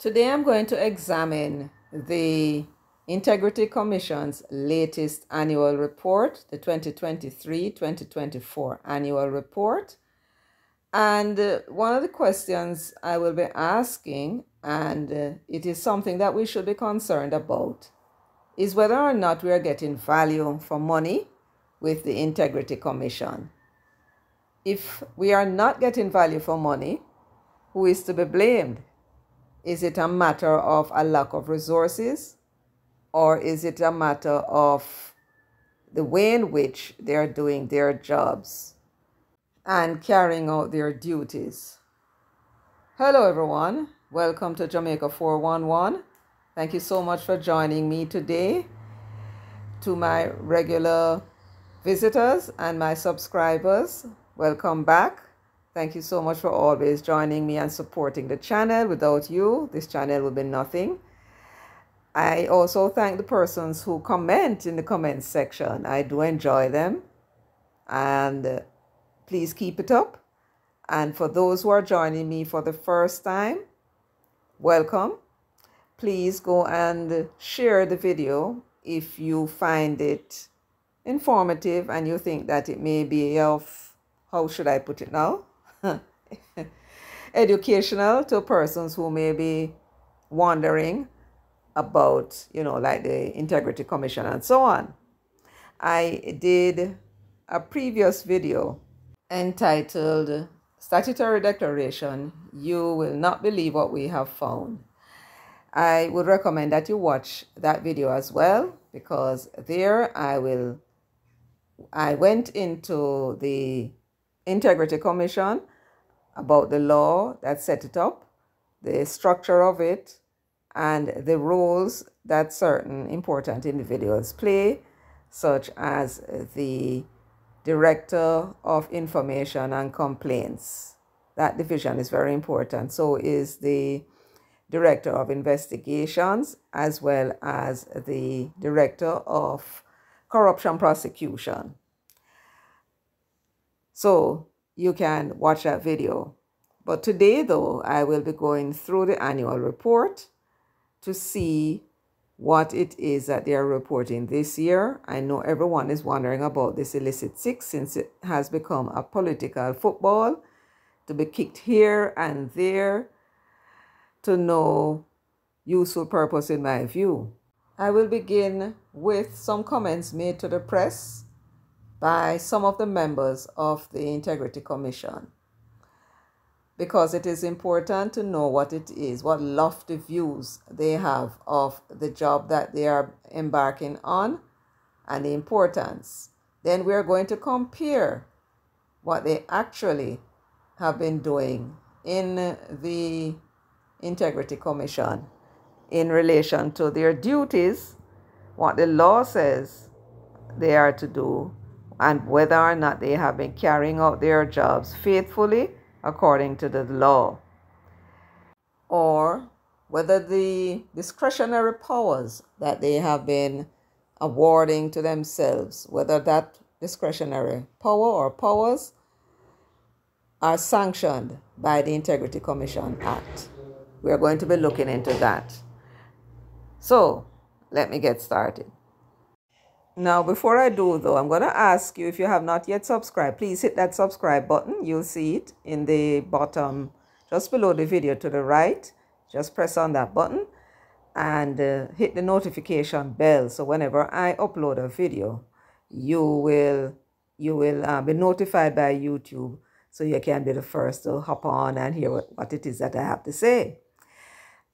Today I'm going to examine the Integrity Commission's latest annual report, the 2023-2024 annual report. And one of the questions I will be asking, and it is something that we should be concerned about, is whether or not we are getting value for money with the Integrity Commission. If we are not getting value for money, who is to be blamed? Is it a matter of a lack of resources, or is it a matter of the way in which they are doing their jobs and carrying out their duties? Hello everyone, welcome to Jamaica 411. Thank you so much for joining me today. To my regular visitors and my subscribers, welcome back. Thank you so much for always joining me and supporting the channel. Without you, this channel would be nothing. I also thank the persons who comment in the comments section. I do enjoy them. And please keep it up. And for those who are joining me for the first time, welcome. Please go and share the video if you find it informative and you think that it may be of, how should I put it now? Educational to persons who may be wondering about, like the Integrity Commission and so on. I did a previous video entitled Statutory Declaration, You Will Not Believe What We Have Found. I would recommend that you watch that video as well, because there I went into the Integrity Commission, about the law that set it up, the structure of it, and the roles that certain important individuals play, such as the Director of Information and Complaints. That division is very important. So is the Director of Investigations, as well as the Director of Corruption Prosecution. So you can watch that video. But today, though, I will be going through the annual report to see what it is that they are reporting this year. I know everyone is wondering about this illicit six, since it has become a political football to be kicked here and there to no useful purpose in my view. I will begin with some comments made to the press by some of the members of the Integrity Commission, because it is important to know what it is, what lofty views they have of the job that they are embarking on and the importance. Then we are going to compare what they actually have been doing in the Integrity Commission in relation to their duties, what the law says they are to do, and whether or not they have been carrying out their jobs faithfully according to the law, or whether the discretionary powers that they have been awarding to themselves, whether that discretionary power or powers are sanctioned by the Integrity Commission Act. We are going to be looking into that. So let me get started. Now, before I do, though, I'm going to ask you, if you have not yet subscribed, please hit that subscribe button. You'll see it in the bottom, just below the video to the right. Just press on that button and hit the notification bell. So whenever I upload a video, you will be notified by YouTube, so you can be the first to hop on and hear what it is that I have to say.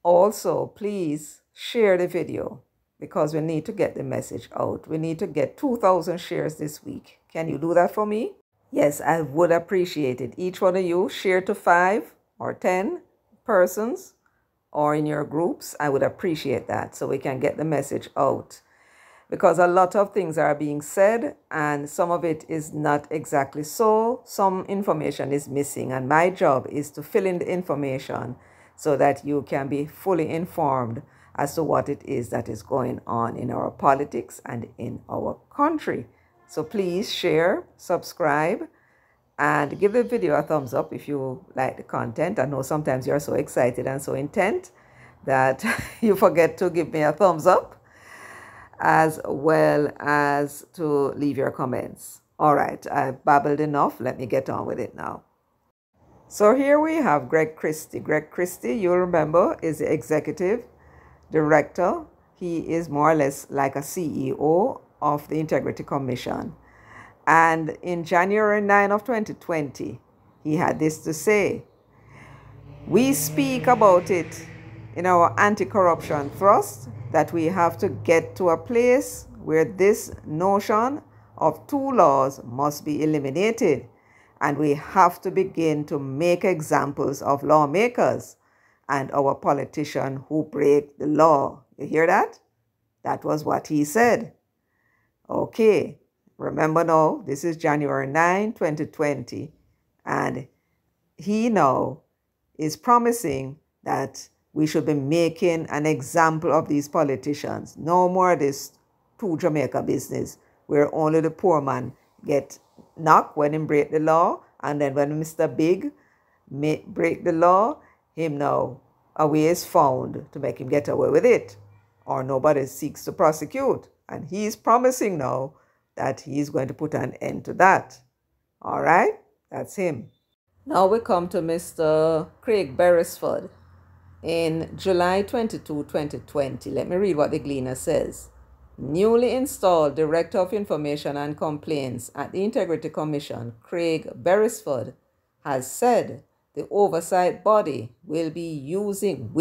Also, please share the video, because we need to get the message out. We need to get 2,000 shares this week. Can you do that for me? Yes, I would appreciate it. Each one of you share to 5 or 10 persons or in your groups. I would appreciate that, so we can get the message out. Because a lot of things are being said and some of it is not exactly so. Some information is missing, and my job is to fill in the information so that you can be fully informed as to what it is that is going on in our politics and in our country. So please share, subscribe, and give the video a thumbs up if you like the content. I know sometimes you're so excited and so intent that you forget to give me a thumbs up as well as to leave your comments. All right, I've babbled enough. Let me get on with it now. So here we have Greg Christie. Greg Christie, you'll remember, is the executive director. He is more or less like a CEO of the Integrity Commission. And in January 9 of 2020, he had this to say: "We speak about it in our anti-corruption thrust that we have to get to a place where this notion of two laws must be eliminated, and we have to begin to make examples of lawmakers and our politicians who break the law." You hear that? That was what he said. Okay, remember now, this is January 9, 2020, and he now is promising that we should be making an example of these politicians. No more this two Jamaica business where only the poor man get knocked when he break the law, and then when Mr. Big break the law, him now a way is found to make him get away with it, or nobody seeks to prosecute. And he's promising now that he's going to put an end to that. All right, that's him. Now we come to Mr. Craig Beresford. In July 22, 2020, let me read what the Gleaner says. Newly installed Director of Information and Complaints at the Integrity Commission, Craig Beresford, has said the oversight body will be using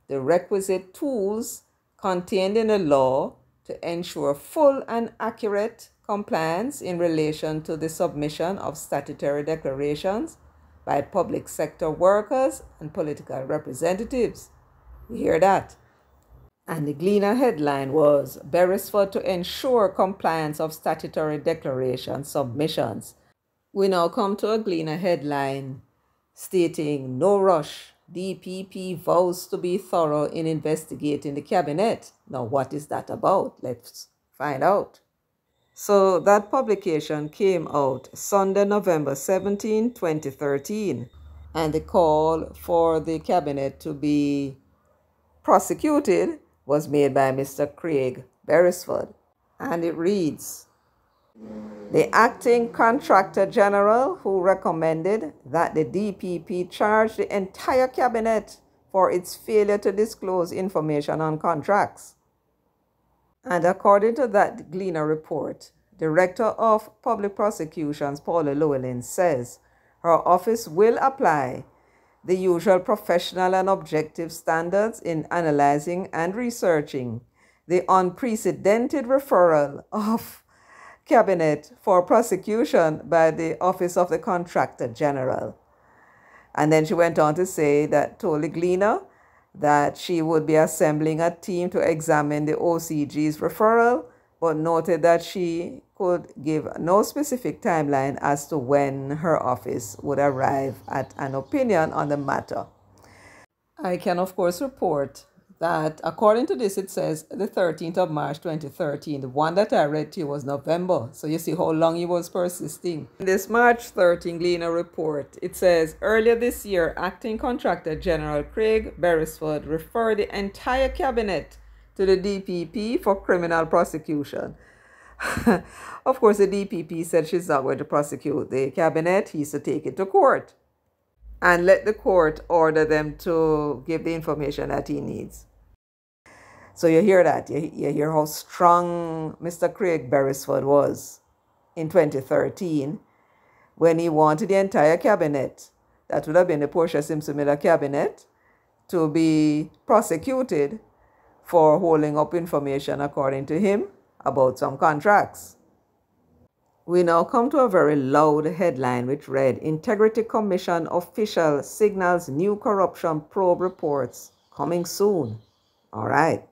the requisite tools contained in the law to ensure full and accurate compliance in relation to the submission of statutory declarations by public sector workers and political representatives. You hear that? And the Gleaner headline was Beresford to ensure compliance of statutory declaration submissions. We now come to a Gleaner headline stating no rush. DPP vows to be thorough in investigating the cabinet. Now, what is that about? Let's find out. So that publication came out Sunday, November 17, 2013. And the call for the cabinet to be prosecuted was made by Mr. Craig Beresford. And it reads, the acting contractor general who recommended that the DPP charge the entire cabinet for its failure to disclose information on contracts. And according to that Gleaner report, Director of Public Prosecutions Paula Llewellyn says her office will apply the usual professional and objective standards in analyzing and researching the unprecedented referral of Cabinet for prosecution by the Office of the Contractor General. And then she went on to say that, told the Gleaner that she would be assembling a team to examine the OCG's referral, but noted that she could give no specific timeline as to when her office would arrive at an opinion on the matter. I can, of course, report that according to this, it says the 13th of March 2013. The one that I read to you was November. So you see how long he was persisting. In this March 13 Gleaner report, it says, earlier this year, Acting Contractor General Craig Beresford referred the entire cabinet to the DPP for criminal prosecution. Of course, the DPP said she's not going to prosecute the cabinet. He's to take it to court and let the court order them to give the information that he needs. So you hear that. You hear how strong Mr. Craig Beresford was in 2013 when he wanted the entire cabinet, that would have been the Portia Simpson Miller cabinet, to be prosecuted for holding up information, according to him, about some contracts. We now come to a very loud headline which read, Integrity Commission official signals new corruption probe reports coming soon. All right.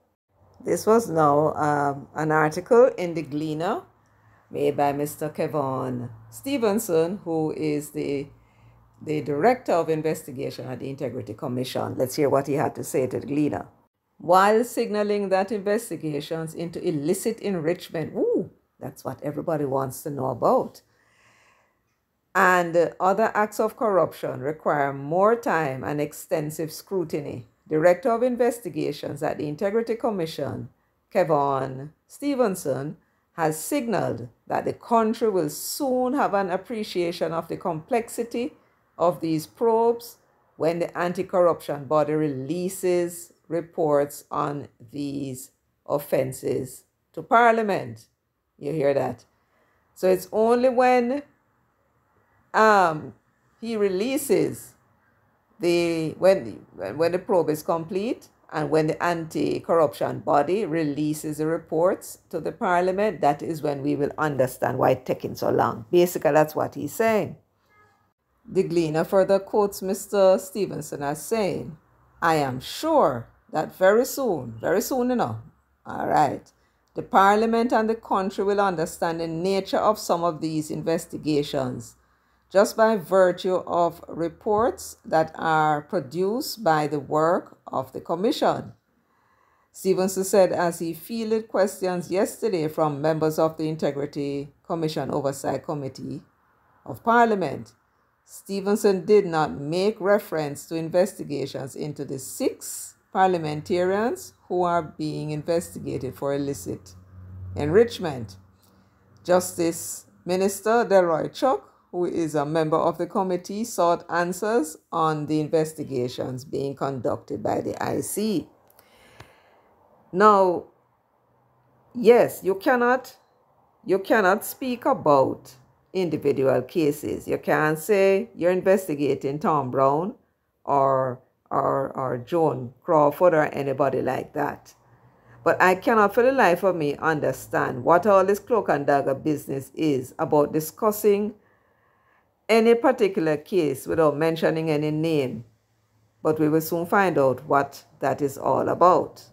This was now an article in the Gleaner made by Mr. Kevon Stevenson, who is the Director of Investigation at the Integrity Commission. Let's hear what he had to say to the Gleaner. While signaling that investigations into illicit enrichment, that's what everybody wants to know about, and other acts of corruption require more time and extensive scrutiny, Director of Investigations at the Integrity Commission, Kevon Stevenson, has signaled that the country will soon have an appreciation of the complexity of these probes when the anti-corruption body releases reports on these offenses to Parliament. You hear that? So it's only when he releases when the probe is complete and when the anti-corruption body releases the reports to the Parliament, that is when we will understand why it's taking so long. Basically, that's what he's saying. The Gleaner further quotes Mr. Stevenson as saying, "I am sure that very soon enough, all right, the Parliament and the country will understand the nature of some of these investigations just by virtue of reports that are produced by the work of the Commission." Stevenson said as he fielded questions yesterday from members of the Integrity Commission Oversight Committee of Parliament. Stevenson did not make reference to investigations into the 6 parliamentarians who are being investigated for illicit enrichment. Justice Minister Delroy Chuck, who is a member of the committee, sought answers on the investigations being conducted by the IC. Now, yes, you cannot speak about individual cases. You can't say you're investigating Tom Brown or Joan Crawford or anybody like that. But I cannot for the life of me understand what all this cloak and dagger business is about discussing any particular case without mentioning any name. But we will soon find out what that is all about,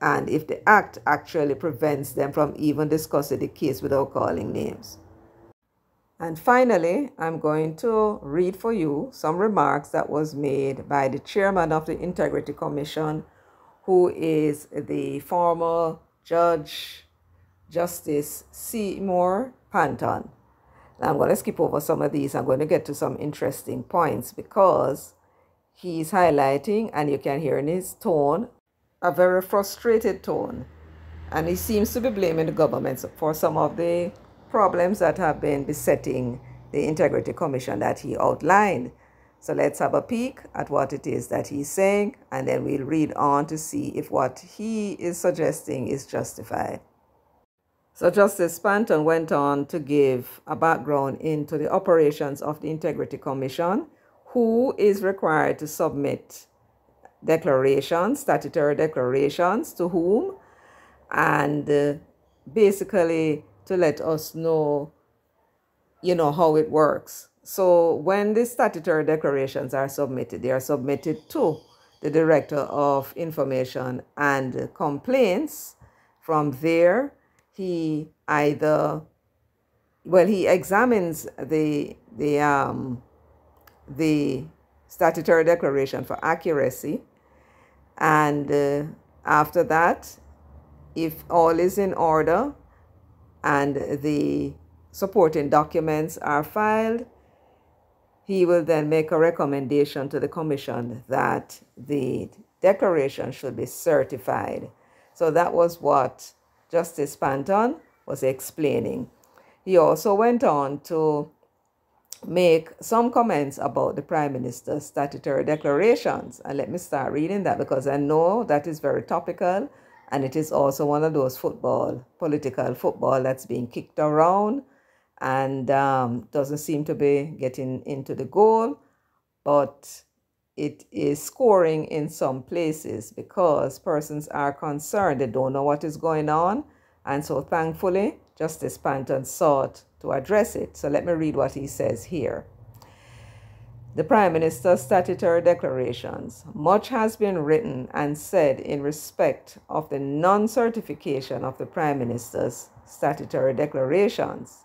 and if the act actually prevents them from even discussing the case without calling names. And finally, I'm going to read for you some remarks that was made by the chairman of the Integrity Commission, who is the former Judge Justice Seymour Panton. Now I'm going to skip over some of these. I'm going to get to some interesting points because he's highlighting, and you can hear in his tone, a very frustrated tone. And he seems to be blaming the government for some of the problems that have been besetting the Integrity Commission that he outlined. So let's have a peek at what it is that he's saying, and then we'll read on to see if what he is suggesting is justified. So Justice Panton went on to give a background into the operations of the Integrity Commission, who is required to submit declarations, statutory declarations, to whom, and basically to let us know, how it works. So when the statutory declarations are submitted, they are submitted to the Director of Information and Complaints. From there, he examines the statutory declaration for accuracy, and after that, if all is in order and the supporting documents are filed, he will then make a recommendation to the Commission that the declaration should be certified. So that was what Justice Panton was explaining. He also went on to make some comments about the Prime Minister's statutory declarations. And let me start reading that because I know that is very topical, and it is also one of those political football that's being kicked around and doesn't seem to be getting into the goal, but it is scoring in some places because persons are concerned. They don't know what is going on. And so thankfully, Justice Panton sought to address it. So let me read what he says here. The Prime Minister's statutory declarations. Much has been written and said in respect of the non-certification of the Prime Minister's statutory declarations.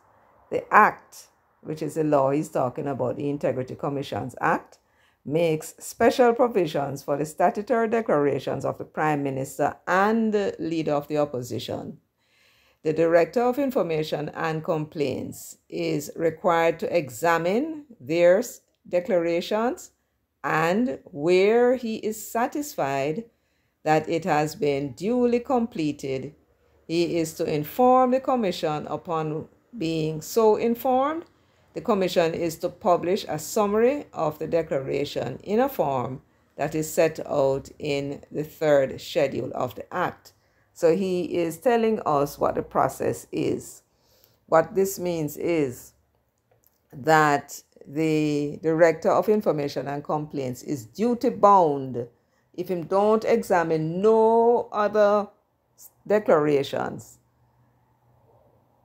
The Act, which is the law he's talking about, the Integrity Commissions Act, makes special provisions for the statutory declarations of the Prime Minister and the Leader of the Opposition. The Director of Information and Complaints is required to examine their declarations and where he is satisfied that it has been duly completed, he is to inform the Commission. Upon being so informed, the Commission is to publish a summary of the declaration in a form that is set out in the third schedule of the Act. So he is telling us what the process is. What this means is that the Director of Information and Complaints is duty bound. If him don't examine no other declarations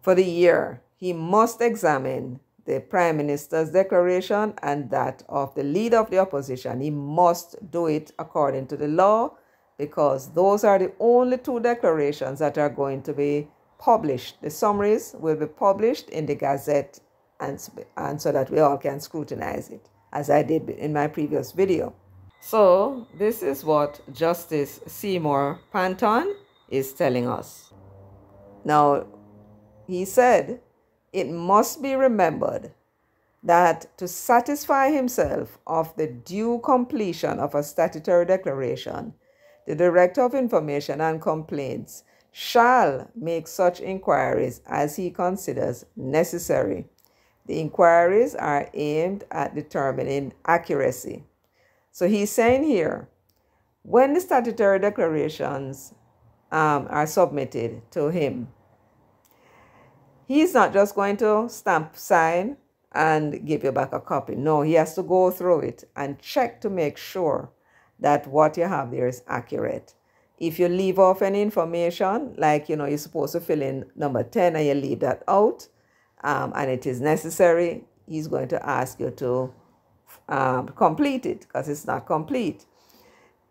for the year, he must examine the Prime Minister's declaration and that of the Leader of the Opposition. He must do it according to the law, because those are the only two declarations that are going to be published. The summaries will be published in the Gazette, and so that we all can scrutinize it, as I did in my previous video. So this is what Justice Seymour Panton is telling us. Now, he said, it must be remembered that to satisfy himself of the due completion of a statutory declaration, the Director of Information and Complaints shall make such inquiries as he considers necessary. The inquiries are aimed at determining accuracy. So he's saying here, when the statutory declarations are submitted to him, he's not just going to stamp, sign, and give you back a copy. No, he has to go through it and check to make sure that what you have there is accurate. If you leave off any information, like, you're supposed to fill in number 10 and you leave that out, and it is necessary, he's going to ask you to complete it because it's not complete.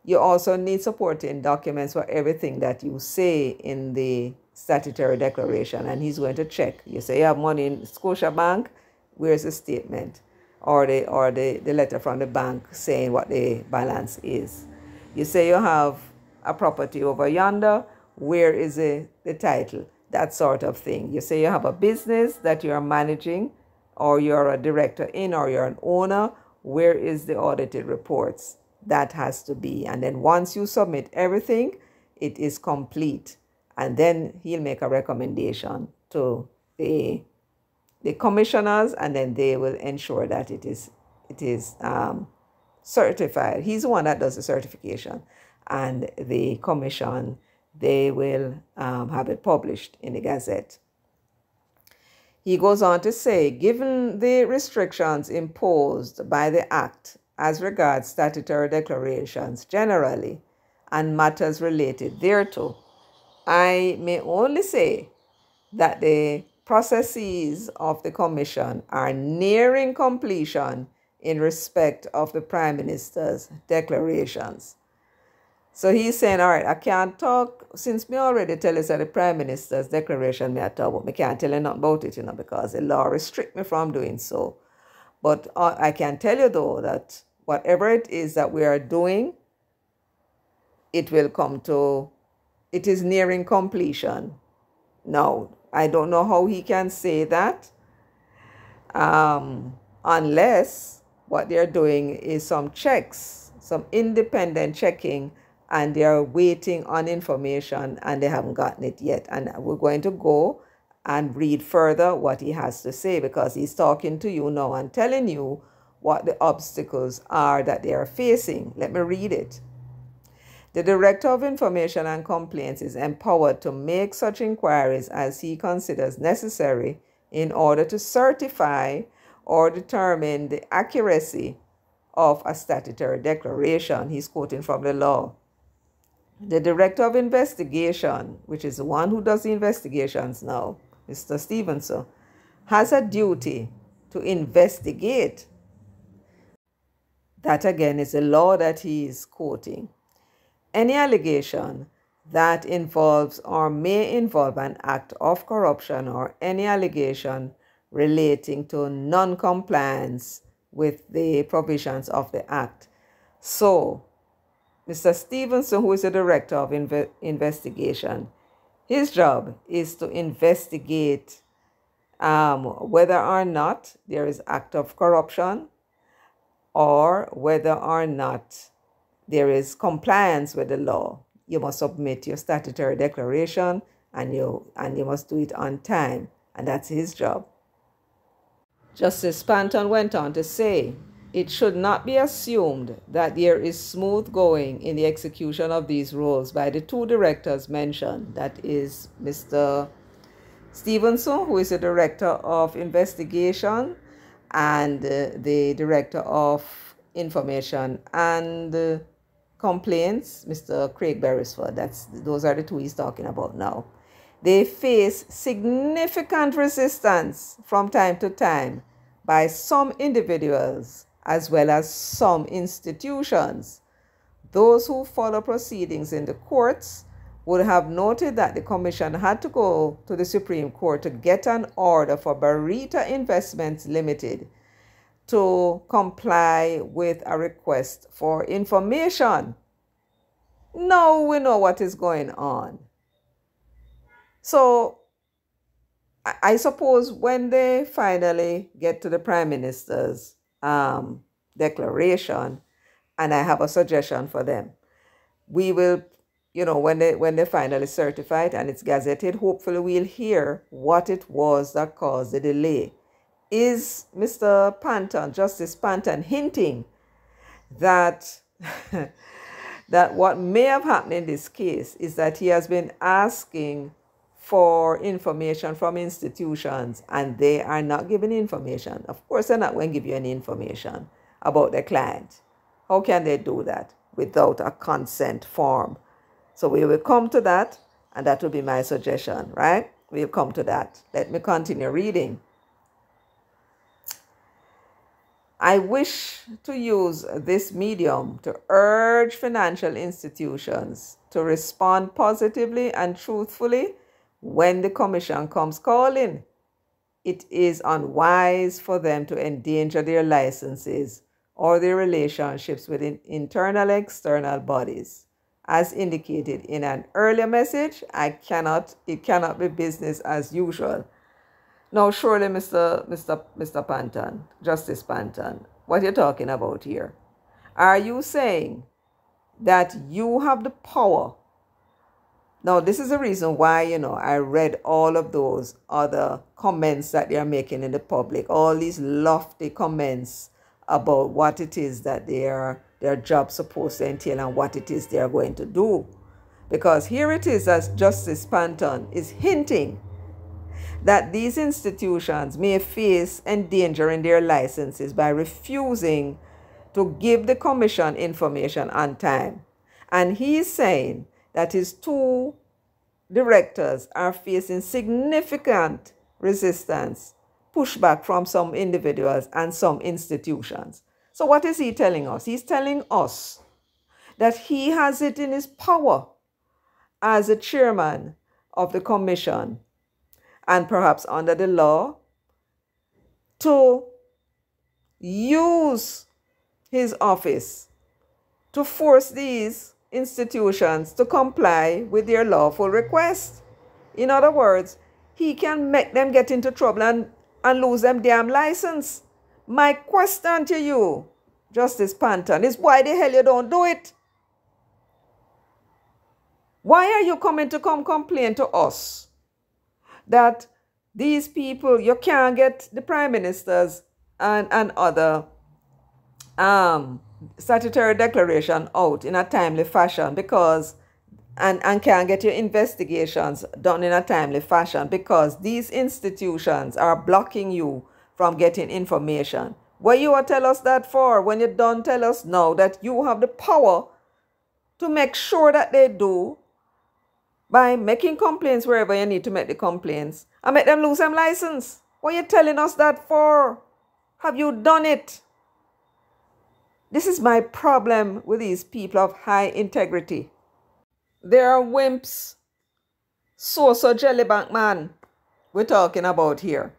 You also need supporting documents for everything that you say in the statutory declaration, and he's going to check. You say you have money in Scotiabank, where's the statement? Or the letter from the bank saying what the balance is. You say you have a property over yonder, where is the title? That sort of thing. You say you have a business that you are managing, or you're a director in, or you're an owner, where is the audited reports? That has to be. And then once you submit everything, it is complete. And then he'll make a recommendation to the commissioners, and then they will ensure that it is certified. He's the one that does the certification. And the commission, they will have it published in the Gazette. He goes on to say, given the restrictions imposed by the Act as regards statutory declarations generally and matters related thereto, I may only say that the processes of the Commission are nearing completion in respect of the Prime Minister's declarations. So he's saying, all right, I can't talk, since me already tell us that the Prime Minister's declaration me I talk about, me can't tell you nothing about it, because the law restricts me from doing so. But I can tell you, though, that whatever it is that we are doing, it is nearing completion. Now, I don't know how he can say that, unless what they're doing is some checks, some independent checking, and they're waiting on information and they haven't gotten it yet. And we're going to go and read further what he has to say, because he's talking to you now and telling you what the obstacles are that they are facing. Let me read it. The Director of Information and Complaints is empowered to make such inquiries as he considers necessary in order to certify or determine the accuracy of a statutory declaration. He's quoting from the law. The Director of Investigation, which is the one who does the investigations now, Mr. Stevenson, has a duty to investigate. That again is the law that he is quoting. Any allegation that involves or may involve an act of corruption, or any allegation relating to non-compliance with the provisions of the Act. So, Mr. Stevenson, who is the Director of Investigation, his job is to investigate whether or not there is act of corruption, or whether or not there is compliance with the law. You must submit your statutory declaration, and you must do it on time, and that's his job. Justice Panton went on to say, it should not be assumed that there is smooth going in the execution of these roles by the two directors mentioned, that is Mr. Stevenson, who is the Director of Investigation, and the Director of Information and Complaints, Mr. Craig Beresford. Those are the two he's talking about now. They face significant resistance from time to time by some individuals as well as some institutions. Those who follow proceedings in the courts would have noted that the Commission had to go to the Supreme Court to get an order for Barita Investments Limited to comply with a request for information. Now we know what is going on. So I suppose when they finally get to the Prime Minister's declaration, and I have a suggestion for them, we will, when they finally certify it and it's gazetted, hopefully we'll hear what it was that caused the delay. Is Mr. Panton, Justice Panton, hinting that that what may have happened in this case is that he has been asking for information from institutions and they are not giving information? Of course, they're not going to give you any information about their client. How can they do that without a consent form? So we will come to that, and that will be my suggestion, right? We'll come to that. Let me continue reading. I wish to use this medium to urge financial institutions to respond positively and truthfully when the Commission comes calling. It is unwise for them to endanger their licenses or their relationships with internal and external bodies. As indicated in an earlier message, it cannot be business as usual. Now, surely, Mr. Panton, Justice Panton, what you're talking about here? Are you saying that you have the power? Now, this is the reason why, I read all of those other comments that they're making in the public, all these lofty comments about what it is that their job supposed to entail and what it is they're going to do. Because here it is, as Justice Panton is hinting, that these institutions may face endangering their licenses by refusing to give the Commission information on time. And he's saying that his two directors are facing significant resistance, pushback from some individuals and some institutions. So what is he telling us? He's telling us that he has it in his power as a chairman of the Commission, and perhaps under the law, to use his office to force these institutions to comply with their lawful request. In other words, he can make them get into trouble and lose them damn license. My question to you, Justice Panton, is why the hell you don't do it? Why are you coming to complain to us that these people, you can't get the Prime Ministers and other statutory declaration out in a timely fashion because, and can't get your investigations done in a timely fashion because these institutions are blocking you from getting information? What you will tell us that for when you don't tell us now that you have the power to make sure that they do by making complaints wherever you need to make the complaints and make them lose their license? What are you telling us that for? Have you done it? This is my problem with these people of high integrity. They are wimps. So jellybank man we're talking about here.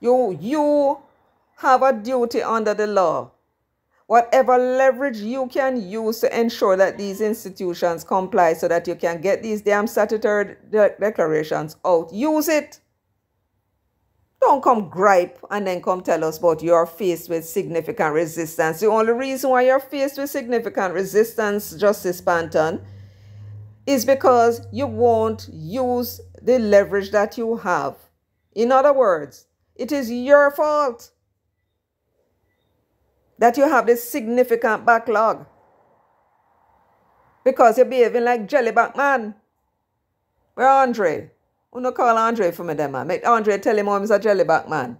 You have a duty under the law. Whatever leverage you can use to ensure that these institutions comply so that you can get these damn statutory declarations out, use it. Don't come gripe and then come tell us about you're faced with significant resistance. The only reason why you're faced with significant resistance, Justice Panton, is because you won't use the leverage that you have. In other words, it is your fault that you have this significant backlog because you're behaving like Jellyback Man. Where Andre? Who no call Andre for me then, man? Make Andre tell him he's a Jellyback Man.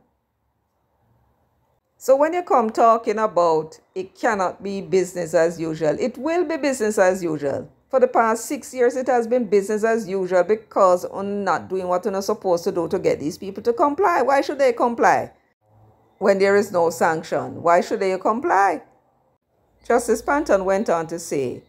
So when you come talking about it cannot be business as usual, it will be business as usual. For the past 6 years, it has been business as usual because we're not doing what we're supposed to do to get these people to comply. Why should they comply when there is no sanction? Why should they comply? Justice Panton went on to say,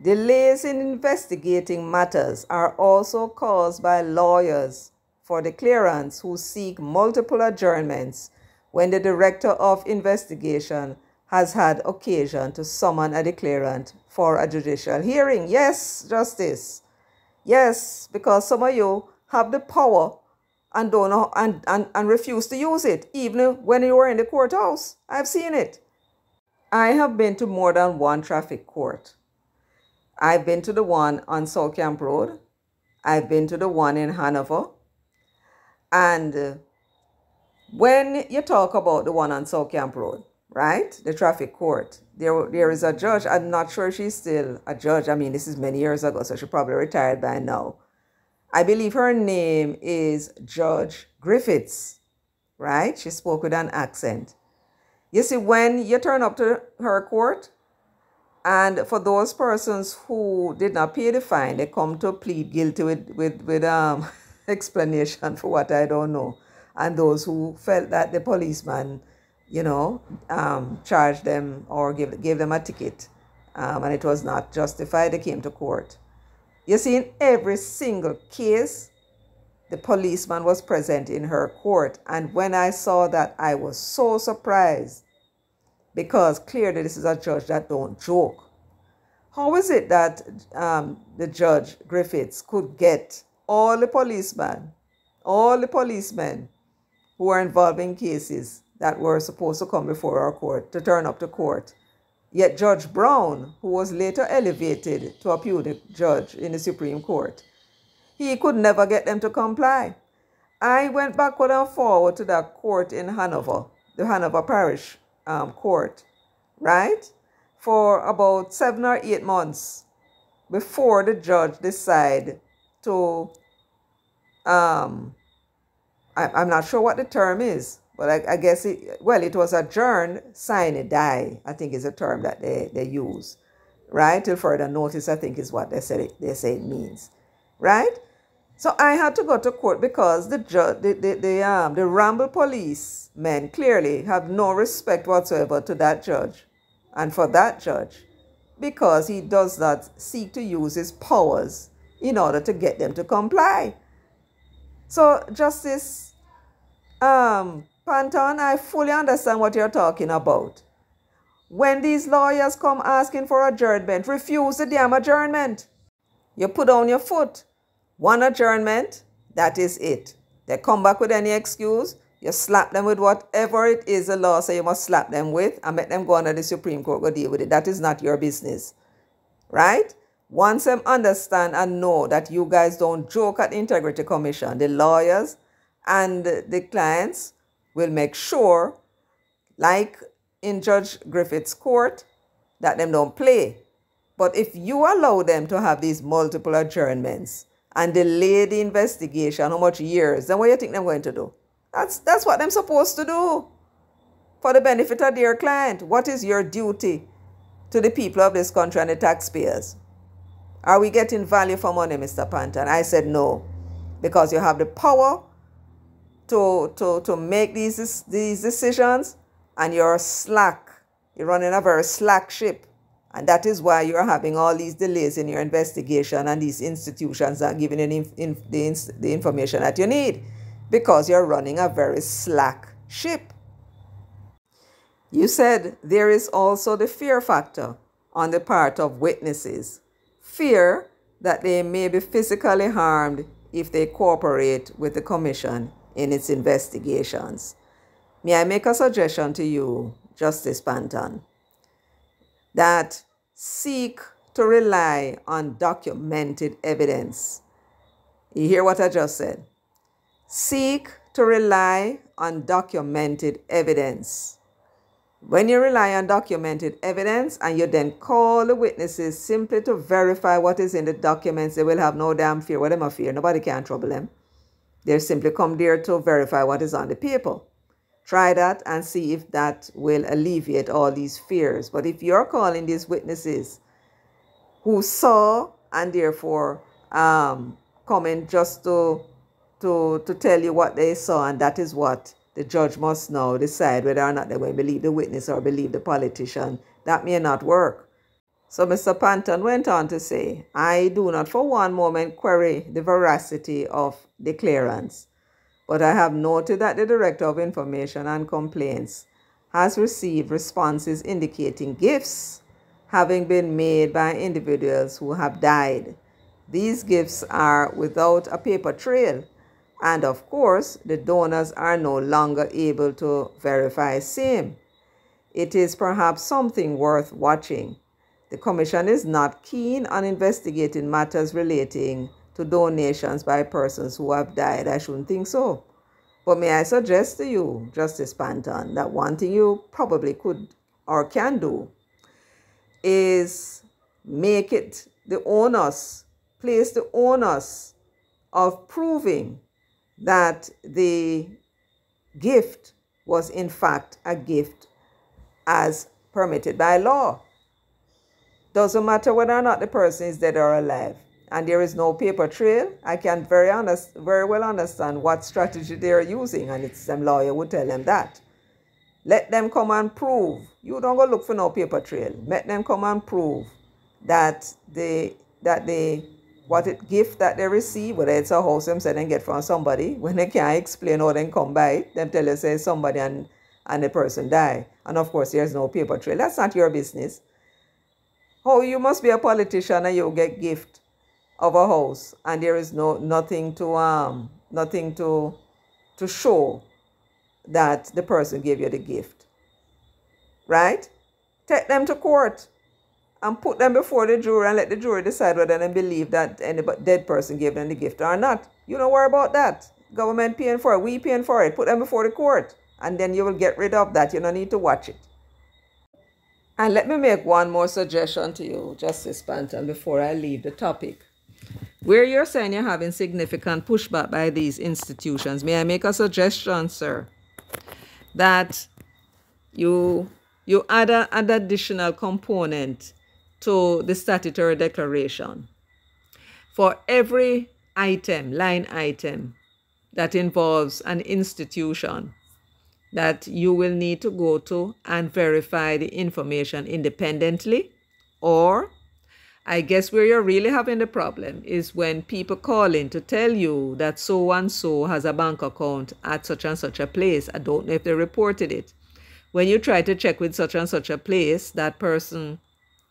delays in investigating matters are also caused by lawyers for the declarants who seek multiple adjournments when the Director of Investigation has had occasion to summon a declarant for a judicial hearing. Yes, Justice. Yes, because some of you have the power and don't know and refuse to use it, even when you were in the courthouse. I've seen it. I have been to more than one traffic court. I've been to the one on South Camp Road. I've been to the one in Hanover. And when you talk about the one on South Camp Road, right, the traffic court, there is a judge. I'm not sure she's still a judge. I mean, this is many years ago, so she's probably retired by now. I believe her name is Judge Griffiths, right? She spoke with an accent. You see, when you turn up to her court, and for those persons who did not pay the fine, they come to plead guilty with explanation for what I don't know. And those who felt that the policeman, charged them or gave them a ticket and it was not justified, they came to court. You see, in every single case, the policeman was present in her court. And when I saw that, I was so surprised because clearly this is a judge that don't joke. How is it that the Judge Griffiths could get all the policemen who were involved in cases that were supposed to come before our court to turn up to court? Yet Judge Brown, who was later elevated to a punitive judge in the Supreme Court, he could never get them to comply. I went backward and forward to that court in Hanover, the Hanover Parish Court, right, for about 7 or 8 months before the judge decided to, I'm not sure what the term is, but I guess it was adjourned, sine die, I think is a term that they use, right? Till further notice, I think is what they say it means, right? So I had to go to court because the Ramble policemen clearly have no respect whatsoever to that judge and for that judge because he does not seek to use his powers in order to get them to comply. So Justice Panton, I fully understand what you're talking about. When these lawyers come asking for adjournment, refuse the damn adjournment. You put down your foot. One adjournment, that is it. They come back with any excuse, you slap them with whatever it is the law say you must slap them with and make them go under the Supreme Court, go deal with it. That is not your business, right? Once them understand and know that you guys don't joke at the Integrity Commission, the lawyers and the clients will make sure, like in Judge Griffith's court, that them don't play. But if you allow them to have these multiple adjournments and delay the investigation, how much years, then what do you think they're going to do? That's what they're supposed to do for the benefit of their client. What is your duty to the people of this country and the taxpayers? Are we getting value for money, Mr. Panton? I said no, because you have the power to make these decisions and you're slack. You're running a very slack ship. And that is why you're having all these delays in your investigation and these institutions are giving you the information that you need because you're running a very slack ship. You said there is also the fear factor on the part of witnesses. Fear that they may be physically harmed if they cooperate with the commission in its investigations. May I make a suggestion to you, Justice Panton, that seek to rely on documented evidence. You hear what I just said? Seek to rely on documented evidence. When you rely on documented evidence and you then call the witnesses simply to verify what is in the documents, they will have no damn fear. What them a fear? Nobody can trouble them. They simply come there to verify what is on the paper. Try that and see if that will alleviate all these fears. But if you're calling these witnesses who saw and therefore coming just to tell you what they saw, and that is what the judge must now decide whether or not they will believe the witness or believe the politician, that may not work. So Mr. Panton went on to say, I do not for one moment query the veracity of declarants, but I have noted that the Director of Information and Complaints has received responses indicating gifts having been made by individuals who have died. These gifts are without a paper trail, and of course, the donors are no longer able to verify same. It is perhaps something worth watching. The Commission is not keen on investigating matters relating to donations by persons who have died. I shouldn't think so. But may I suggest to you, Justice Panton, that one thing you probably could or can do is make it the onus, place the onus of proving that the gift was in fact a gift as permitted by law. Doesn't matter whether or not the person is dead or alive, and there is no paper trail. I can very well understand what strategy they are using, and it's some lawyer would tell them that. Let them come and prove. You don't go look for no paper trail. Let them come and prove that gift that they receive, whether it's a house them say they get from somebody, when they can't explain how they come by it, them tell you say somebody and the person die. And of course there's no paper trail. That's not your business. Oh, you must be a politician and you get gift of a house and there is nothing to show that the person gave you the gift. Right? Take them to court and put them before the jury and let the jury decide whether they believe that any dead person gave them the gift or not. You don't worry about that. Government paying for it, we paying for it. Put them before the court and then you will get rid of that. You don't need to watch it. And let me make one more suggestion to you, Justice Panton, before I leave the topic. Where you're saying you're having significant pushback by these institutions, may I make a suggestion, sir, that you add an additional component to the statutory declaration. For every line item that involves an institution that you will need to go to and verify the information independently, or I guess where you're really having the problem is when people call in to tell you that so and so has a bank account at such and such a place. I don't know if they reported it. When you try to check with such and such a place, that person,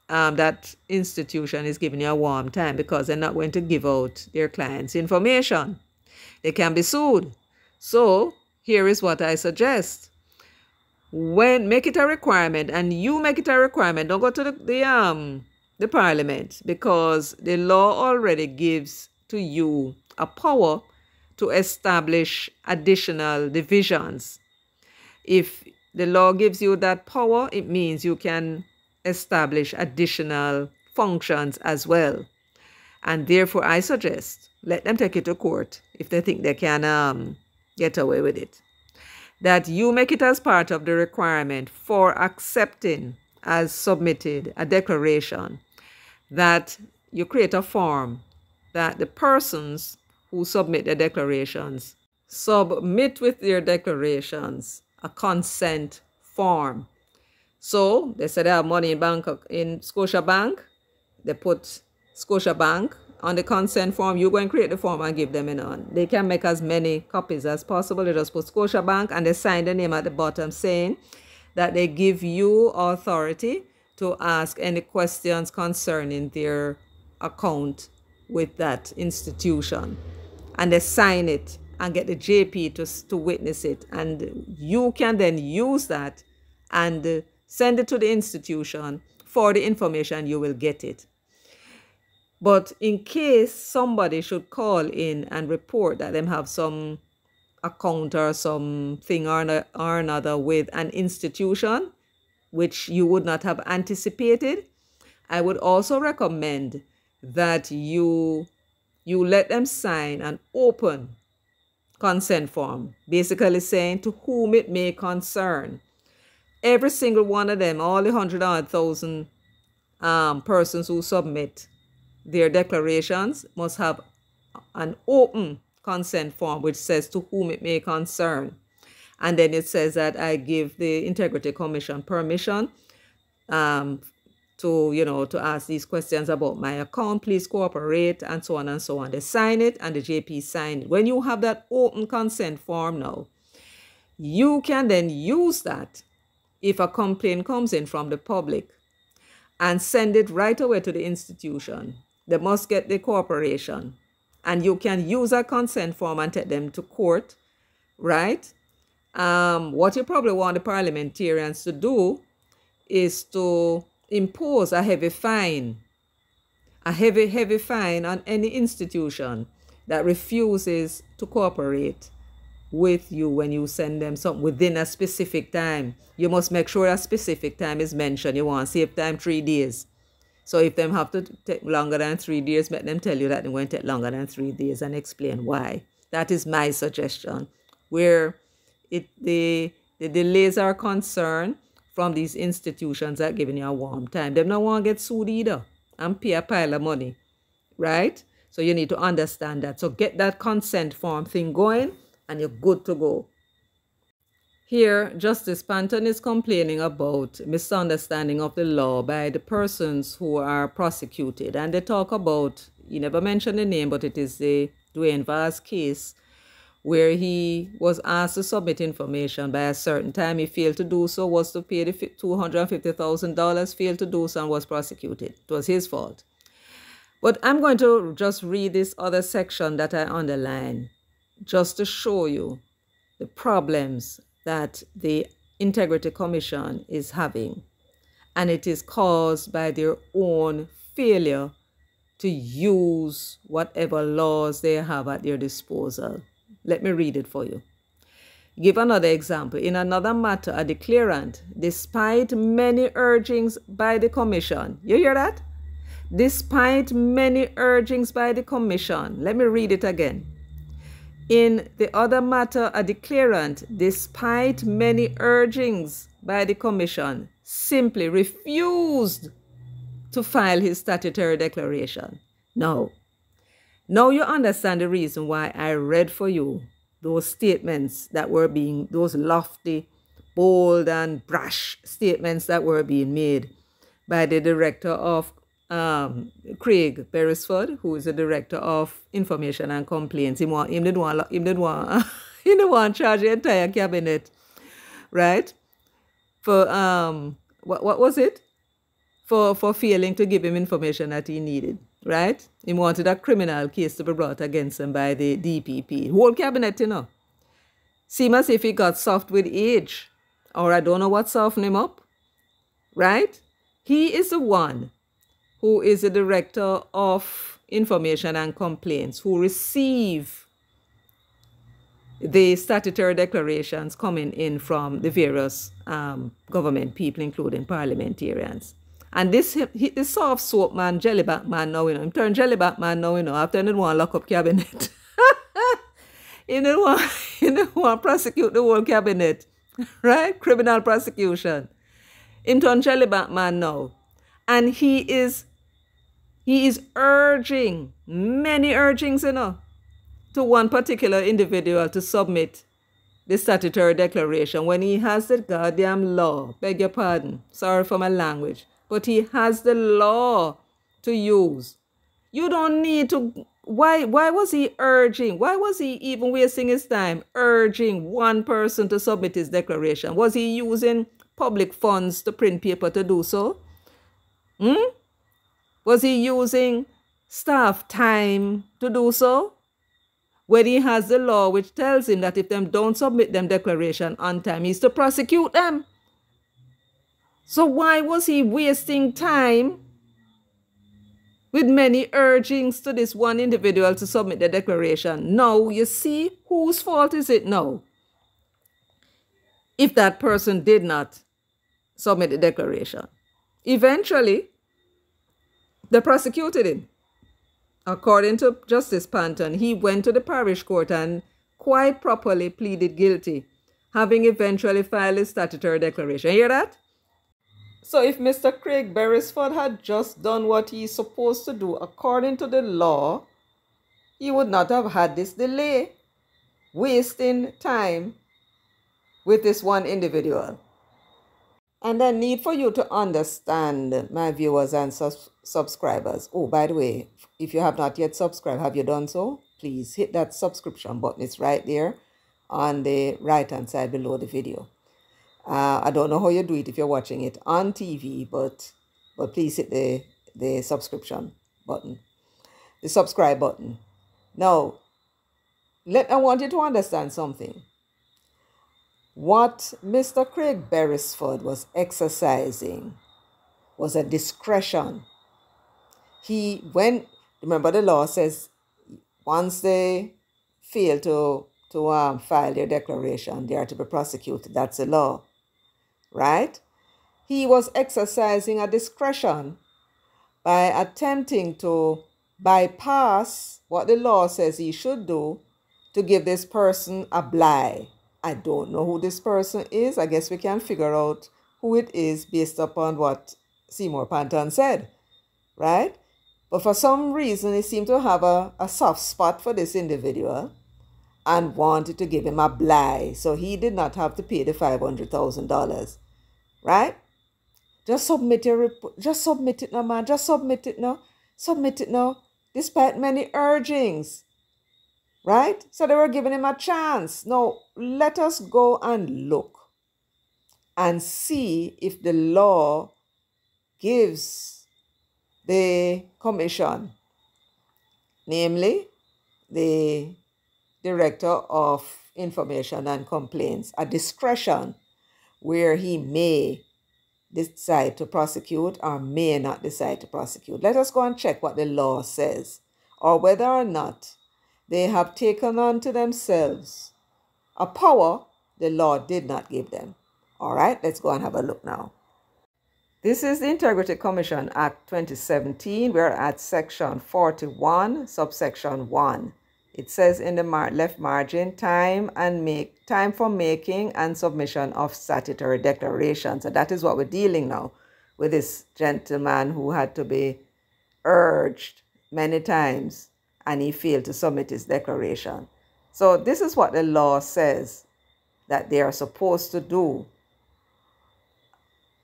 that institution is giving you a warm time because they're not going to give out their clients' information. They can be sued. So here is what I suggest. Make it a requirement, and you make it a requirement. Don't go to the parliament, because the law already gives to you a power to establish additional divisions. If the law gives you that power, it means you can establish additional functions as well. And therefore, I suggest let them take it to court if they think they can get away with it. That you make it as part of the requirement for accepting as submitted a declaration, that you create a form that the persons who submit their declarations submit with their declarations a consent form. So they say they have money in Scotia Bank. They put Scotia Bank on the consent form. You go and create the form and give them on. They can make as many copies as possible. They just put Scotia Bank and they sign the name at the bottom saying that they give you authority to ask any questions concerning their account with that institution. And they sign it and get the JP to witness it. And you can then use that and send it to the institution for the information. You will get it. But in case somebody should call in and report that them have some account or something or another with an institution, which you would not have anticipated, I would also recommend that you let them sign an open consent form, basically saying to whom it may concern. Every single one of them, all the 100,000 persons who submit their declarations, must have an open consent form which says to whom it may concern. And then it says that I give the Integrity Commission permission to ask these questions about my account. Please cooperate, and so on and so on. They sign it, and the JP sign it. When you have that open consent form now, you can then use that if a complaint comes in from the public and send it right away to the institution. They must get the cooperation. And you can use a consent form and take them to court, right? What you probably want the parliamentarians to do is to impose a heavy fine on any institution that refuses to cooperate with you when you send them something within a specific time. You must make sure a specific time is mentioned. You want to save time 3 days. So if them have to take longer than 3 days, let them tell you that they're going to take longer than 3 days and explain why. That is my suggestion. Where the delays are concerned from these institutions that giving you a warm time. Them don't want to get sued either and pay a pile of money, right? So you need to understand that. So get that consent form thing going and you're good to go. Here, Justice Panton is complaining about misunderstanding of the law by the persons who are prosecuted. And they talk about, he never mentioned the name, but it is the Dwayne Vaz case where he was asked to submit information by a certain time. He failed to do so, was to pay the $250,000, failed to do so, and was prosecuted. It was his fault. But I'm going to just read this other section that I underline just to show you the problems that the Integrity Commission is having. And it is caused by their own failure to use whatever laws they have at their disposal. Let me read it for you. Give another example. In another matter, a declarant, despite many urgings by the Commission, you hear that? Despite many urgings by the Commission. Let me read it again. In the other matter, a declarant, despite many urgings by the Commission, simply refused to file his statutory declaration. Now you understand the reason why I read for you those statements that were being, those lofty, bold, and brash statements that were being made by the director of Craig Beresford, who is the director of Information and Complaints. He didn't want to charge the entire cabinet, right? For what was it? For failing to give him information that he needed, right? He wanted a criminal case to be brought against him by the DPP. Whole cabinet, seems as if he got soft with age, or I don't know what softened him up, right? He is the one who is the director of Information and Complaints, who receive the statutory declarations coming in from the various government people, including parliamentarians. And this soft soap man, jellyback man now, him turn jellyback man now, after he didn't want to lock up cabinet. he didn't want to prosecute the whole cabinet, right? Criminal prosecution. Him turn jellyback man now. And he is urging, many urgings, to one particular individual to submit the statutory declaration when he has the goddamn law. Beg your pardon. Sorry for my language. But he has the law to use. You don't need to... Why was he urging? Why was he even wasting his time urging one person to submit his declaration? Was he using public funds to print paper to do so? Was he using staff time to do so? when he has the law which tells him that if them don't submit them declaration on time, he's to prosecute them. So why was he wasting time with many urgings to this one individual to submit the declaration? Now, you see, whose fault is it now if that person did not submit the declaration? Eventually, they prosecuted him. According to Justice Panton, he went to the parish court and quite properly pleaded guilty, having eventually filed his statutory declaration. Hear that? So if Mr. Craig Beresford had just done what he's supposed to do according to the law, he would not have had this delay, wasting time with this one individual. And I need for you to understand, my viewers and subscribers. Oh, by the way, if you have not yet subscribed, have you done so? Please hit that subscription button. It's right there on the right-hand side below the video. I don't know how you do it if you're watching it on TV, but please hit the subscription button, the subscribe button. Now, I want you to understand something. What Mr. Craig Beresford was exercising was a discretion. Remember the law says once they fail to file their declaration, they are to be prosecuted. That's the law, right? He was exercising a discretion by attempting to bypass what the law says he should do to give this person a bly. I don't know who this person is. I guess we can figure out who it is based upon what Seymour Panton said, right? But for some reason, he seemed to have a soft spot for this individual and wanted to give him a bly, so he did not have to pay the $500,000, right? Just submit your report. Just submit it now, man. Just submit it now. Submit it now, despite many urgings, right? So they were giving him a chance. Now, let us go and look and see if the law gives the commission, namely the Director of Information and Complaints, a discretion where he may decide to prosecute or may not decide to prosecute. Let us go and check what the law says, or whether or not they have taken on to themselves a power the law did not give them. All right, let's go and have a look now. This is the Integrity Commission Act 2017. We're at section 41, subsection 1. It says in the left margin, time for making and submission of statutory declarations. So that is what we're dealing now with this gentleman who had to be urged many times and he failed to submit his declaration. So this is what the law says that they are supposed to do,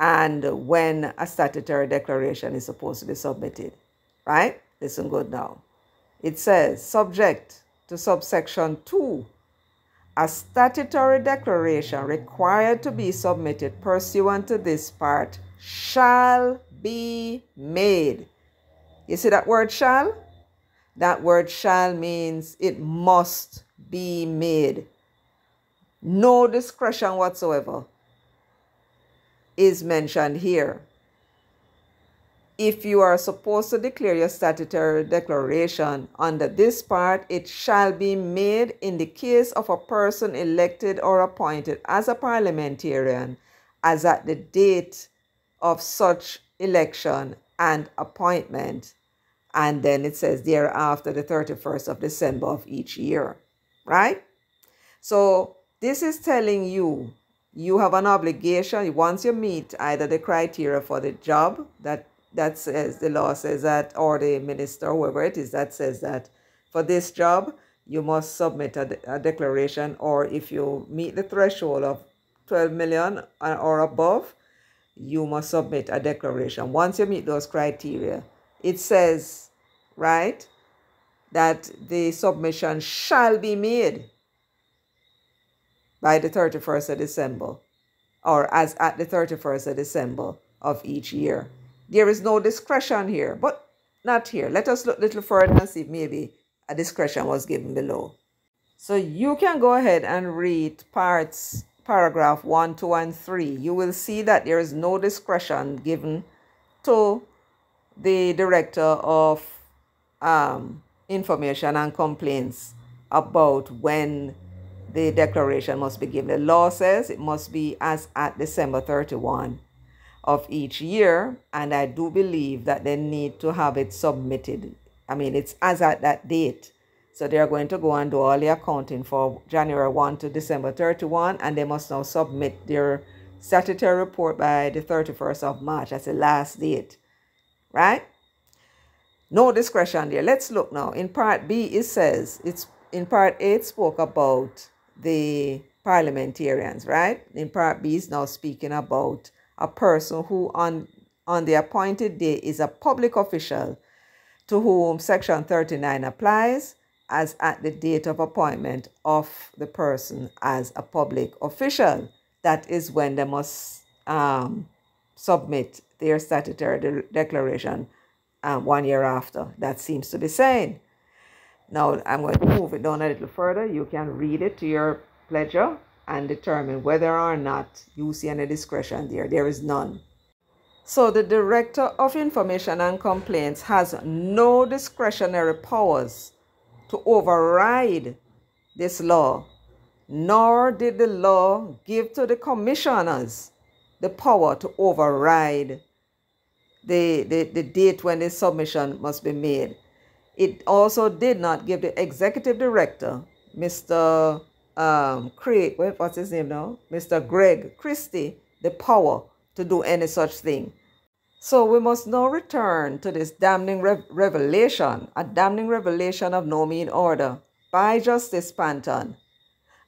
and when a statutory declaration is supposed to be submitted, right? Listen good now. It says, subject to subsection 2, a statutory declaration required to be submitted pursuant to this part shall be made. You see that word shall? That word shall means it must be made. No discretion whatsoever is mentioned here. If you are supposed to declare your statutory declaration under this part, it shall be made in the case of a person elected or appointed as a parliamentarian as at the date of such election and appointment. And then it says thereafter the 31st of December of each year, right? So this is telling you, you have an obligation once you meet either the criteria for the job that says, the law says that, or the minister, whoever it is that says that for this job, you must submit a declaration, or if you meet the threshold of 12 million or above, you must submit a declaration. Once you meet those criteria, it says, right, that the submission shall be made by the 31st of December, or as at the 31st of December of each year. There is no discretion here, but not here. Let us look a little further and see if maybe a discretion was given below. So you can go ahead and read paragraph 1, 2, and 3. You will see that there is no discretion given to the Director of Information and Complaints about when the declaration must be given. The law says it must be as at December 31 of each year, and I do believe that they need to have it submitted. I mean, it's as at that date. So they're going to go and do all the accounting for January 1 to December 31, and they must now submit their statutory report by the 31st of March. That's the last date, right? No discretion there. Let's look now. In Part B, it says, in Part A, it spoke about the parliamentarians, right? In Part B, it's now speaking about a person who on the appointed day is a public official to whom Section 39 applies, as at the date of appointment of the person as a public official. That is when they must submit their statutory declaration 1 year after. That seems to be saying. Now, I'm going to move it down a little further. You can read it to your pleasure and determine whether or not you see any discretion there. There is none. So the Director of Information and Complaints has no discretionary powers to override this law, nor did the law give to the commissioners the power to override the date when the submission must be made. It also did not give the executive director, Mr. Craig, what's his name now? Mr. Greg Christie, the power to do any such thing. So we must now return to this damning revelation, a damning revelation of no mean order by Justice Panton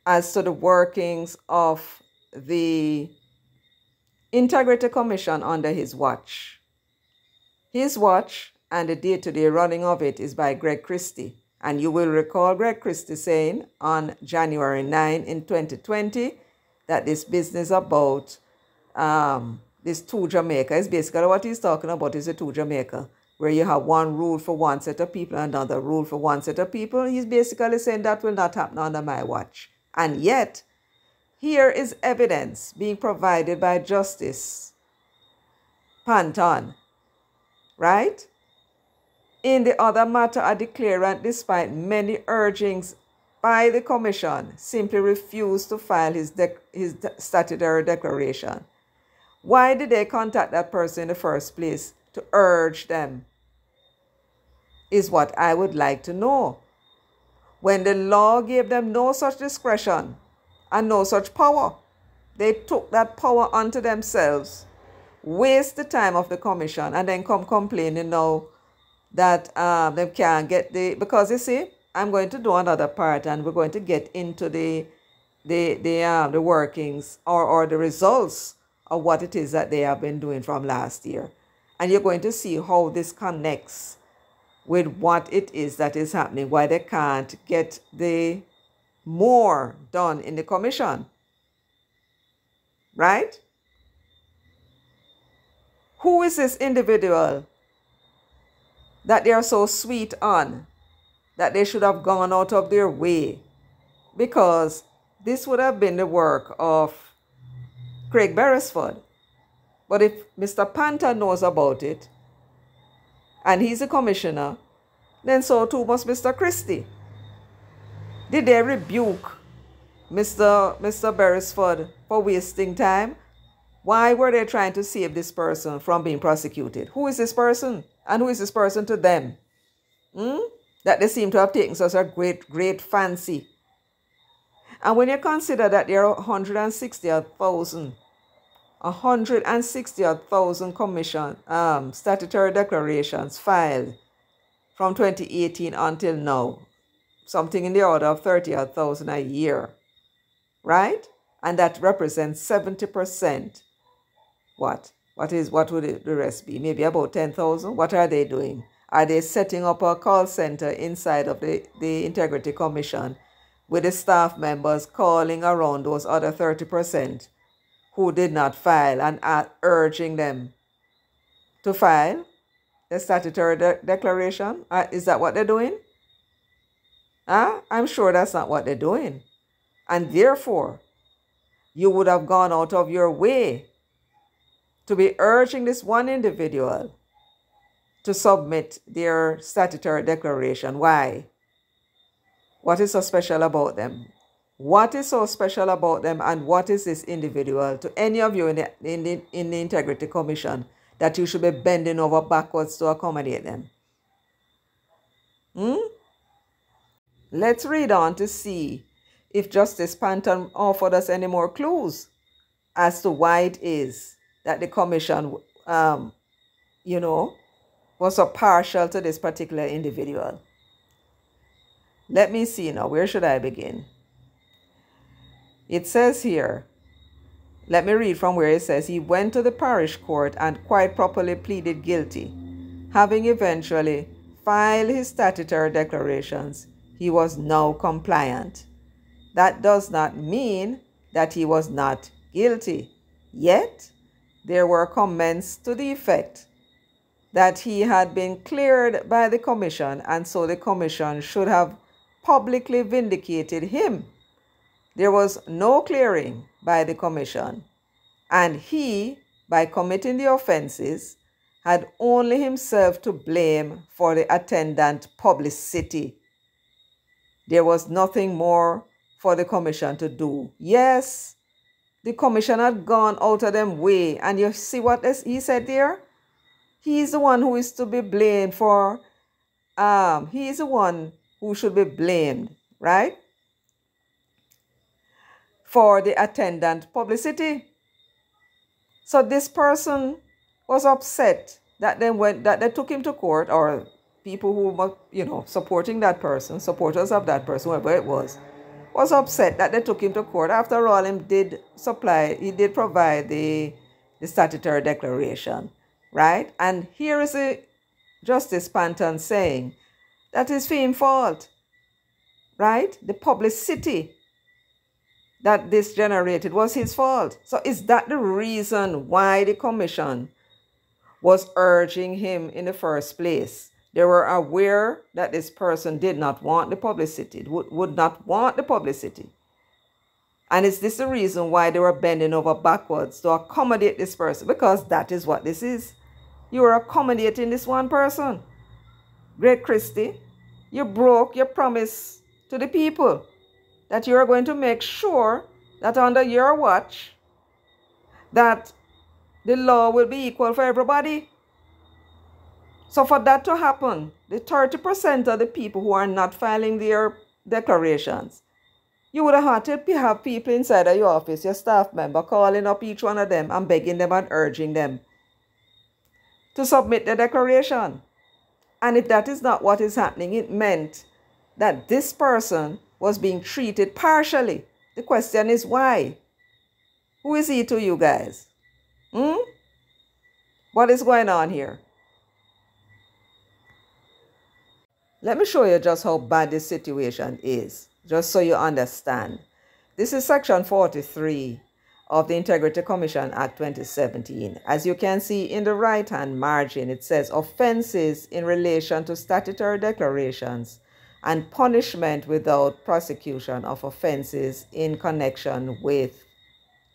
as to the workings of the Integrity Commission under his watch. His watch and the day-to-day running of it is by Greg Christie. And you will recall Greg Christie saying on January 9 in 2020 that this business about this two Jamaica is basically what he's talking about is a two Jamaica, where you have one rule for one set of people and another rule for one set of people. He's basically saying that will not happen under my watch. And yet, here is evidence being provided by Justice Panton, right? In the other matter, a declarant, despite many urgings by the Commission, simply refused to file his statutory declaration. Why did they contact that person in the first place to urge them? Is what I would like to know. When the law gave them no such discretion and no such power, they took that power unto themselves, waste the time of the Commission, and then come complaining now that they can't get because you see, I'm going to do another part and we're going to get into the workings or the results of what it is that they have been doing from last year. And you're going to see how this connects with what it is that is happening, why they can't get the more done in the Commission. Right? Who is this individual that they are so sweet on that they should have gone out of their way? Because this would have been the work of Craig Beresford. But if Mr. Panton knows about it, and he's a commissioner, then so too must Mr. Christie. Did they rebuke Mr. Beresford for wasting time? Why were they trying to save this person from being prosecuted? Who is this person? And who is this person to them? That they seem to have taken such a great fancy. And when you consider that there are 160,000 commission statutory declarations filed from 2018 until now, something in the order of 30,000 a year, right? And that represents 70%. What would the rest be? Maybe about 10,000. What are they doing? Are they setting up a call center inside of the Integrity Commission with the staff members calling around those other 30% who did not file and are urging them to file the statutory declaration? Is that what they're doing? I'm sure that's not what they're doing. And therefore, you would have gone out of your way to be urging this one individual to submit their statutory declaration. Why? What is so special about them? What is so special about them, and what is this individual to any of you in the Integrity Commission that you should be bending over backwards to accommodate them? Let's read on to see if Justice Panton offered us any more clues as to why it is that the commission, was so partial to this particular individual. Let me see now. Where should I begin? It says here, let me read from where it says, he went to the parish court and quite properly pleaded guilty. Having eventually filed his statutory declarations, he was now compliant. That does not mean that he was not guilty. Yet, there were comments to the effect that he had been cleared by the commission, and so the commission should have publicly vindicated him. There was no clearing by the commission, and he, by committing the offenses, had only himself to blame for the attendant publicity. There was nothing more for the commission to do. Yes, the commission had gone out of them way, and you see what he said there? He's the one who is to be blamed for, he is the one who should be blamed, right? For the attendant publicity. So this person was upset that they took him to court, or people who were, supporting that person, supporters of that person, whoever it was upset that they took him to court. After all, he did provide the statutory declaration, right? And here is Justice Panton saying that is his fault, right? The publicity that this generated was his fault. So is that the reason why the commission was urging him in the first place? They were aware that this person did not want the publicity, would not want the publicity. And is this the reason why they were bending over backwards to accommodate this person? Because that is what this is. You are accommodating this one person. Great Christy, you broke your promise to the people that you are going to make sure that under your watch, that the law will be equal for everybody. So for that to happen, the 30% of the people who are not filing their declarations, you would have had to have people inside of your office, your staff member, calling up each one of them and begging them and urging them to submit the declaration. And if that is not what is happening, it meant that this person was being treated partially. The question is why? Who is he to you guys? What is going on here? Let me show you just how bad this situation is, just so you understand. This is Section 43 of the Integrity Commission Act 2017. As you can see in the right-hand margin, it says offenses in relation to statutory declarations and punishment without prosecution of offenses in connection with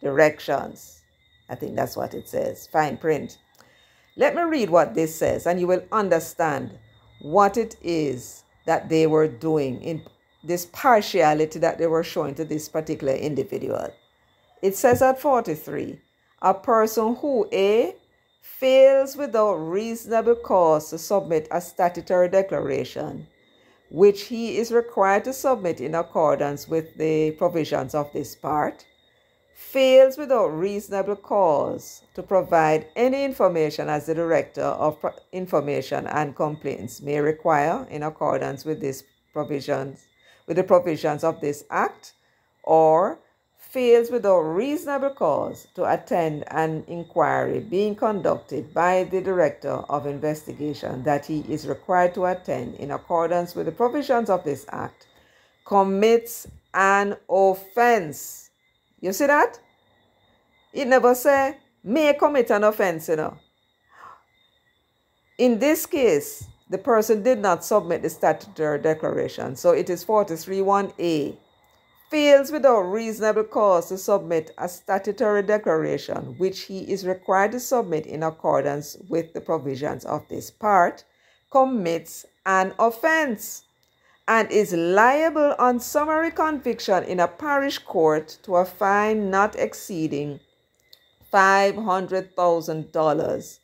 directions. I think that's what it says. Fine print. Let me read what this says, and you will understand what it is that they were doing in this partiality that they were showing to this particular individual. It says at 43, a person who A, fails without reasonable cause to submit a statutory declaration, which he is required to submit in accordance with the provisions of this part, fails without reasonable cause to provide any information as the Director of Information and Complaints may require in accordance with the provisions of this Act, or fails without reasonable cause to attend an inquiry being conducted by the Director of Investigation that he is required to attend in accordance with the provisions of this Act, commits an offense. You see that? It never say may commit an offense, In this case, the person did not submit the statutory declaration. So it is 43(1)(a). Fails without reasonable cause to submit a statutory declaration, which he is required to submit in accordance with the provisions of this part, commits an offense and is liable on summary conviction in a parish court to a fine not exceeding $500,000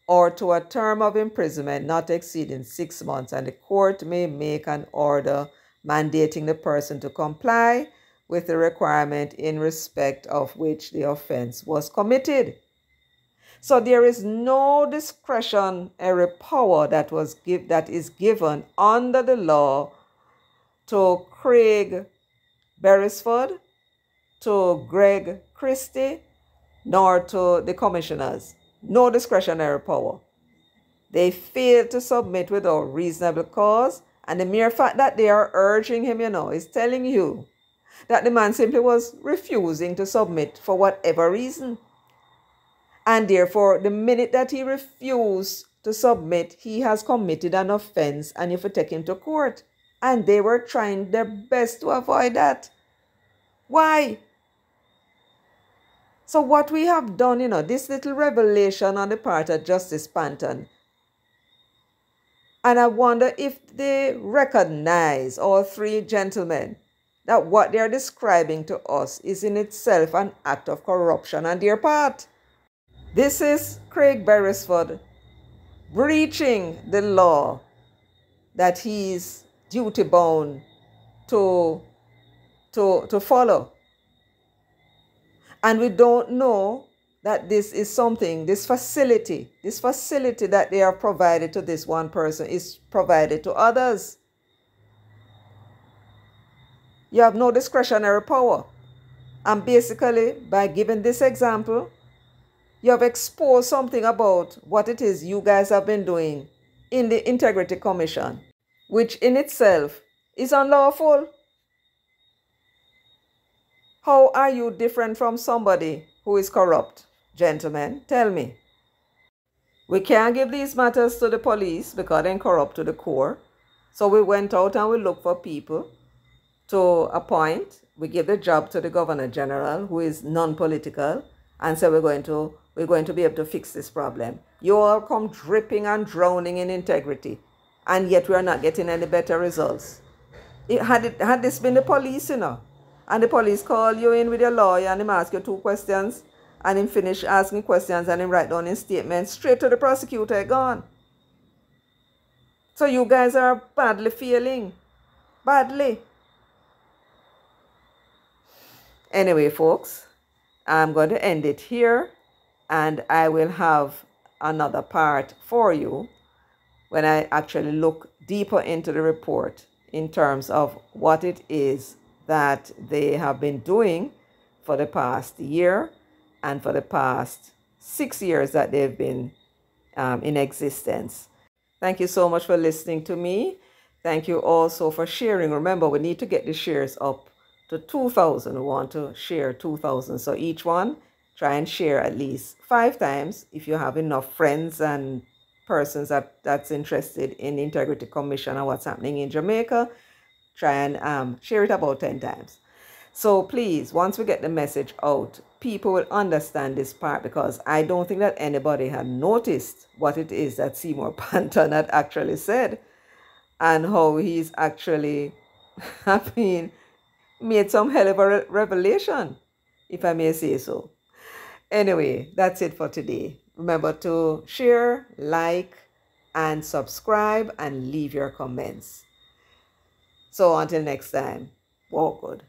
or to a term of imprisonment not exceeding 6 months, and the court may make an order mandating the person to comply with the requirement in respect of which the offense was committed. So there is no discretionary power that is given under the law to Craig Beresford, to Greg Christie, nor to the commissioners. No discretionary power. They failed to submit without reasonable cause, and the mere fact that they are urging him, is telling you that the man simply was refusing to submit for whatever reason. And therefore, the minute that he refused to submit, he has committed an offense and you have to take him to court. And they were trying their best to avoid that. Why? So what we have done, this little revelation on the part of Justice Panton, and I wonder if they recognize, all three gentlemen, that what they're describing to us is in itself an act of corruption on their part. This is Craig Beresford breaching the law that he's duty bound to follow. And we don't know that this is something, this facility that they are provided to this one person is provided to others. You have no discretionary power. And basically, by giving this example, you have exposed something about what it is you guys have been doing in the Integrity Commission, which in itself is unlawful. How are you different from somebody who is corrupt? Gentlemen, tell me. We can't give these matters to the police because they're corrupt to the core. So we went out and we looked for people to appoint. We give the job to the Governor General, who is non-political, and said we're going to be able to fix this problem. You all come dripping and drowning in integrity, and yet we are not getting any better results. Had this been the police, and the police call you in with your lawyer and him ask you 2 questions, and him finish asking questions and him write down his statement, straight to the prosecutor, gone. So you guys are badly failing. Badly. Anyway, folks, I'm going to end it here, and I will have another part for you when I actually look deeper into the report in terms of what it is that they have been doing for the past year and for the past 6 years that they've been in existence. Thank you so much for listening to me. Thank you also for sharing. Remember, we need to get the shares up to 2,000. We want to share 2,000. So each one, try and share at least 5 times. If you have enough friends and persons that's interested in the Integrity Commission and what's happening in Jamaica, try and share it about 10 times. So please, once we get the message out, people will understand this part, because I don't think that anybody had noticed what it is that Seymour Panton had actually said and how he's actually, made some hell of a revelation, if I may say so. Anyway, that's it for today. Remember to share, like, and subscribe, and leave your comments. So until next time, walk good.